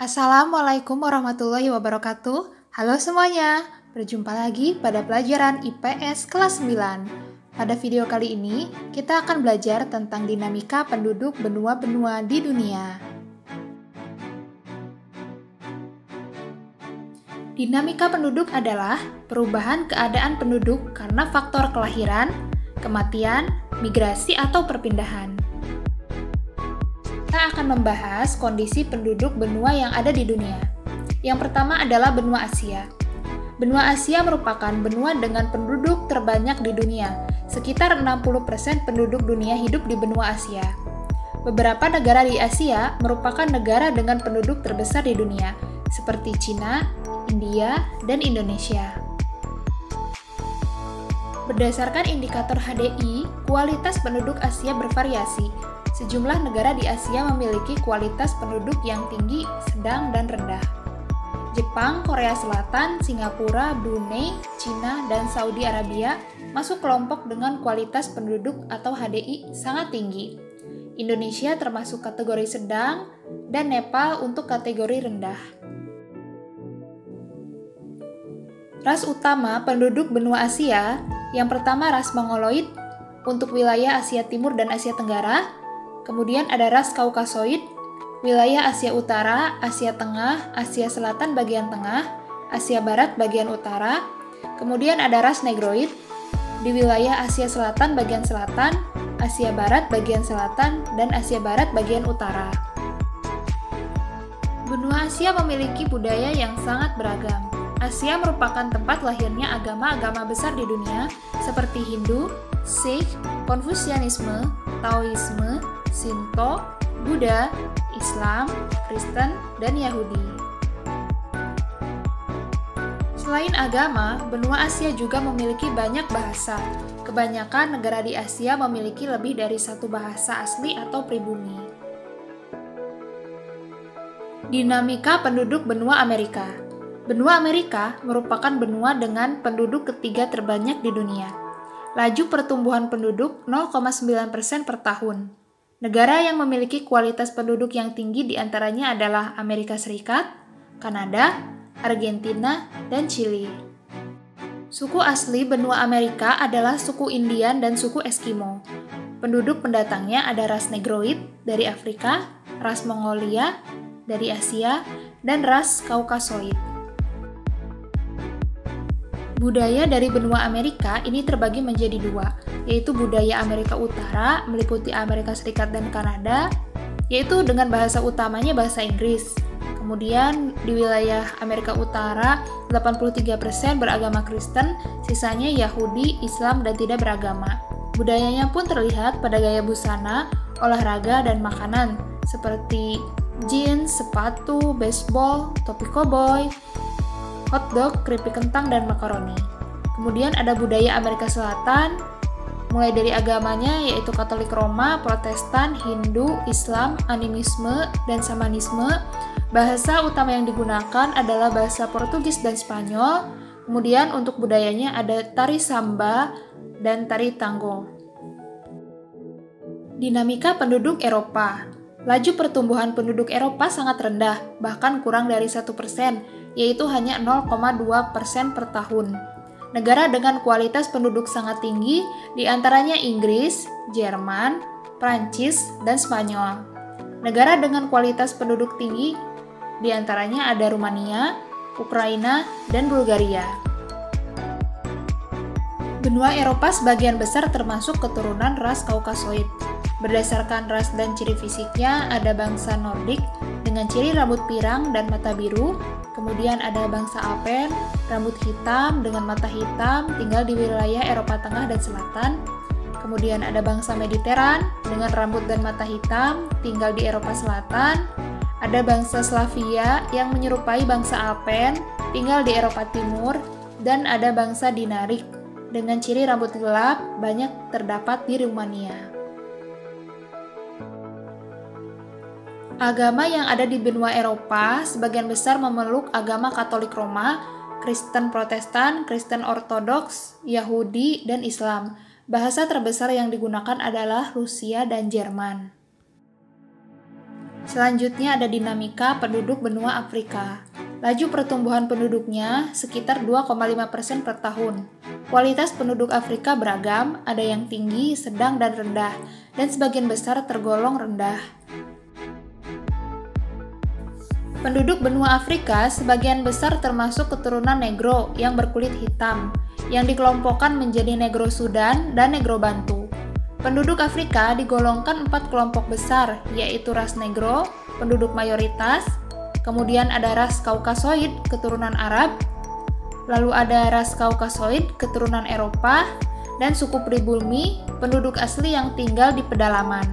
Assalamualaikum warahmatullahi wabarakatuh. Halo semuanya, berjumpa lagi pada pelajaran IPS kelas 9. Pada video kali ini, kita akan belajar tentang dinamika penduduk benua-benua di dunia. Dinamika penduduk adalah perubahan keadaan penduduk karena faktor kelahiran, kematian, migrasi, atau perpindahan. Kita akan membahas kondisi penduduk benua yang ada di dunia. Yang pertama adalah benua Asia. Benua Asia merupakan benua dengan penduduk terbanyak di dunia. Sekitar 60% penduduk dunia hidup di benua Asia. Beberapa negara di Asia merupakan negara dengan penduduk terbesar di dunia, seperti Cina, India, dan Indonesia. Berdasarkan indikator HDI, kualitas penduduk Asia bervariasi. Sejumlah negara di Asia memiliki kualitas penduduk yang tinggi, sedang, dan rendah. Jepang, Korea Selatan, Singapura, Brunei, Cina, dan Saudi Arabia masuk kelompok dengan kualitas penduduk atau HDI sangat tinggi. Indonesia termasuk kategori sedang, dan Nepal untuk kategori rendah. Ras utama penduduk benua Asia, yang pertama ras Mongoloid untuk wilayah Asia Timur dan Asia Tenggara. Kemudian ada ras Kaukasoid, wilayah Asia Utara, Asia Tengah, Asia Selatan bagian tengah, Asia Barat bagian utara. Kemudian ada ras Negroid di wilayah Asia Selatan bagian selatan, Asia Barat bagian selatan, dan Asia Barat bagian utara. Benua Asia memiliki budaya yang sangat beragam. Asia merupakan tempat lahirnya agama-agama besar di dunia seperti Hindu, Sikh, Konfusianisme, Taoisme, Shinto, Buddha, Islam, Kristen, dan Yahudi. Selain agama, benua Asia juga memiliki banyak bahasa. Kebanyakan negara di Asia memiliki lebih dari satu bahasa asli atau pribumi. Dinamika penduduk benua Amerika. Benua Amerika merupakan benua dengan penduduk ketiga terbanyak di dunia. Laju pertumbuhan penduduk 0,9% per tahun. Negara yang memiliki kualitas penduduk yang tinggi diantaranya adalah Amerika Serikat, Kanada, Argentina, dan Chili. Suku asli benua Amerika adalah suku Indian dan suku Eskimo. Penduduk pendatangnya ada ras Negroid dari Afrika, ras Mongolia dari Asia, dan ras Kaukasoid. Budaya dari benua Amerika ini terbagi menjadi dua, yaitu budaya Amerika Utara, meliputi Amerika Serikat dan Kanada, yaitu dengan bahasa utamanya bahasa Inggris. Kemudian di wilayah Amerika Utara, 83% beragama Kristen, sisanya Yahudi, Islam, dan tidak beragama. Budayanya pun terlihat pada gaya busana, olahraga, dan makanan, seperti jeans, sepatu, baseball, topi koboi, hotdog, keripik kentang, dan makaroni. Kemudian ada budaya Amerika Selatan, mulai dari agamanya yaitu Katolik Roma, Protestan, Hindu, Islam, animisme, dan Shamanisme. Bahasa utama yang digunakan adalah bahasa Portugis dan Spanyol. Kemudian untuk budayanya ada tari samba dan tari tango. Dinamika penduduk Eropa. Laju pertumbuhan penduduk Eropa sangat rendah, bahkan kurang dari 1%, yaitu hanya 0,2% per tahun. Negara dengan kualitas penduduk sangat tinggi diantaranya Inggris, Jerman, Prancis, dan Spanyol. Negara dengan kualitas penduduk tinggi diantaranya ada Rumania, Ukraina, dan Bulgaria. Benua Eropa sebagian besar termasuk keturunan ras Kaukasoid. Berdasarkan ras dan ciri fisiknya, ada bangsa Nordik dengan ciri rambut pirang dan mata biru. Kemudian ada bangsa Alpen, rambut hitam dengan mata hitam, tinggal di wilayah Eropa Tengah dan Selatan. Kemudian ada bangsa Mediteran dengan rambut dan mata hitam, tinggal di Eropa Selatan. Ada bangsa Slavia yang menyerupai bangsa Alpen, tinggal di Eropa Timur. Dan ada bangsa Dinarik dengan ciri rambut gelap, banyak terdapat di Rumania. Agama yang ada di benua Eropa sebagian besar memeluk agama Katolik Roma, Kristen Protestan, Kristen Ortodoks, Yahudi, dan Islam. Bahasa terbesar yang digunakan adalah Rusia dan Jerman. Selanjutnya ada dinamika penduduk benua Afrika. Laju pertumbuhan penduduknya sekitar 2,5% per tahun. Kualitas penduduk Afrika beragam, ada yang tinggi, sedang, dan rendah, dan sebagian besar tergolong rendah. Penduduk benua Afrika sebagian besar termasuk keturunan Negro yang berkulit hitam, yang dikelompokkan menjadi Negro Sudan dan Negro Bantu. Penduduk Afrika digolongkan 4 kelompok besar, yaitu ras Negro, penduduk mayoritas, kemudian ada ras Kaukasoid, keturunan Arab, lalu ada ras Kaukasoid, keturunan Eropa, dan suku pribumi, penduduk asli yang tinggal di pedalaman.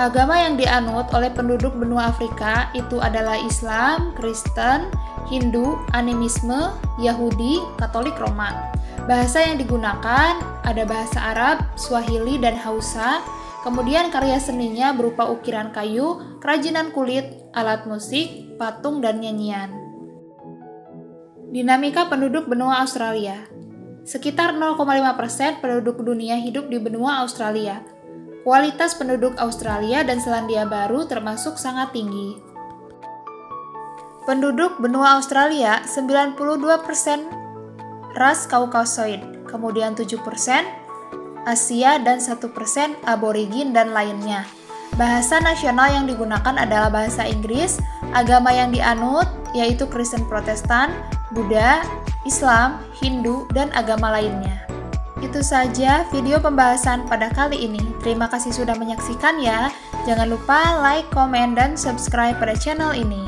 Agama yang dianut oleh penduduk benua Afrika itu adalah Islam, Kristen, Hindu, animisme, Yahudi, Katolik Roma. Bahasa yang digunakan ada bahasa Arab, Swahili, dan Hausa. Kemudian karya seninya berupa ukiran kayu, kerajinan kulit, alat musik, patung, dan nyanyian. Dinamika penduduk benua Australia. Sekitar 0,5% penduduk dunia hidup di benua Australia. Kualitas penduduk Australia dan Selandia Baru termasuk sangat tinggi. Penduduk benua Australia 92% ras Kaukasoid, kemudian 7% Asia dan 1% aborigin dan lainnya. Bahasa nasional yang digunakan adalah bahasa Inggris, agama yang dianut yaitu Kristen Protestan, Buddha, Islam, Hindu, dan agama lainnya. Itu saja video pembahasan pada kali ini. Terima kasih sudah menyaksikan ya. Jangan lupa like, komen, dan subscribe pada channel ini.